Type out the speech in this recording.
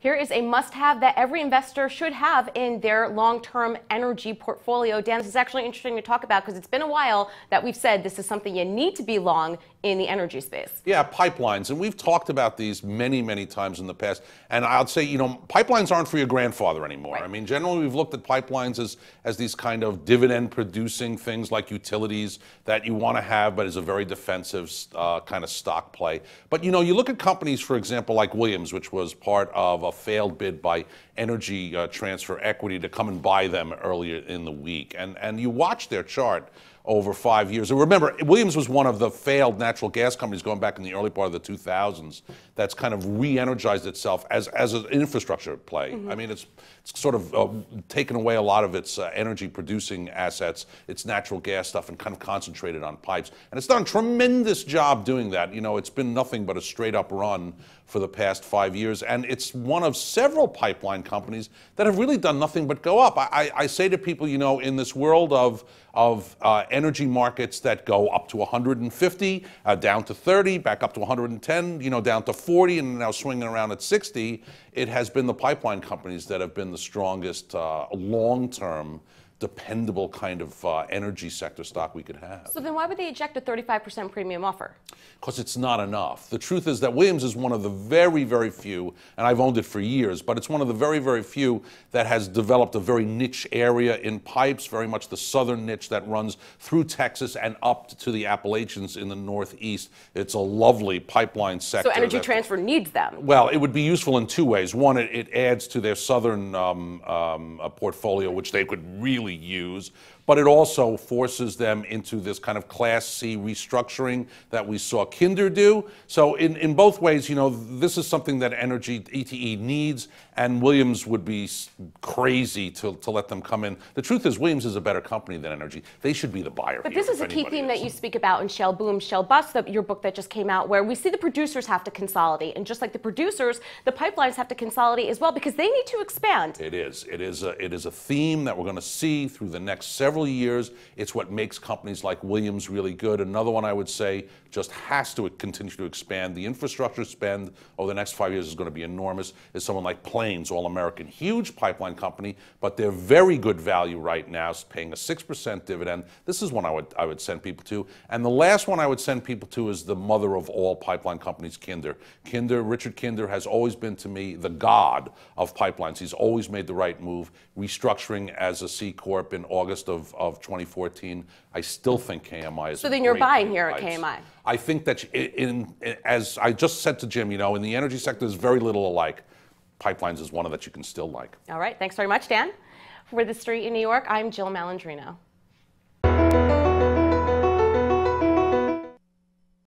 Here is a must-have that every investor should have in their long-term energy portfolio. Dan, this is actually interesting to talk about because it's been a while that we've said this is something you need to be long in the energy space. Yeah, pipelines. And we've talked about these many, many times in the past. And I'd say, pipelines aren't for your grandfather anymore. Right. I mean, generally, we've looked at pipelines as these kind of dividend-producing things like utilities that you want to have, but is a very defensive kind of stock play. But, you look at companies, for example, like Williams, which was part of a failed bid by Energy Transfer Equity to come and buy them earlier in the week. And you watch their chart over 5 years. And remember, Williams was one of the failed natural gas companies going back in the early part of the 2000s that's kind of re-energized itself as an infrastructure play. I mean, it's sort of taken away a lot of its energy-producing assets, its natural gas stuff, and kind of concentrated on pipes. And it's done a tremendous job doing that. It's been nothing but a straight-up run for the past 5 years. And it's one of several pipeline companies that have really done nothing but go up. I say to people, in this world of energy markets that go up to 150, down to 30, back up to 110, down to 40, and now swinging around at 60, it has been the pipeline companies that have been the strongest long-term, dependable kind of energy sector stock we could have. So then why would they eject a 35% premium offer? Because it's not enough. The truth is that Williams is one of the very, very few, and I've owned it for years, but it's one of the very, very few that has developed a very niche area in pipes, very much the southern niche that runs through Texas and up to the Appalachians in the Northeast. It's a lovely pipeline sector. So Energy Transfer needs them. Well, it would be useful in two ways. One, it adds to their southern portfolio, which they could really use, but it also forces them into this kind of Class C restructuring that we saw Kinder do. So in both ways, this is something that Energy ETE needs, and Williams would be crazy to let them come in. The truth is, Williams is a better company than Energy. They should be the buyer. But this is a key theme that you speak about in Shell Boom, Shell Bust, your book that just came out, where we see the producers have to consolidate. And just like the producers, the pipelines have to consolidate as well because they need to expand. It is. It is a theme that we're going to see through the next several years. It's what makes companies like Williams really good. Another one I would say just has to continue to expand. The infrastructure spend over the next 5 years is going to be enormous. Is someone like Plains, All-American, huge pipeline company, but they're very good value right now, paying a 6% dividend. This is one I would send people to. And the last one I would send people to is the mother of all pipeline companies, Kinder. Richard Kinder has always been to me the god of pipelines. He's always made the right move. Restructuring as a C Corp in August of 2014. I still think KMI is. So then you're buying here at KMI. I think that as I just said to Jim, in the energy sector, there's very little alike. Pipelines is one of that you can still like. All right. Thanks very much, Dan. For TheStreet in New York, I'm Jill Malandrino.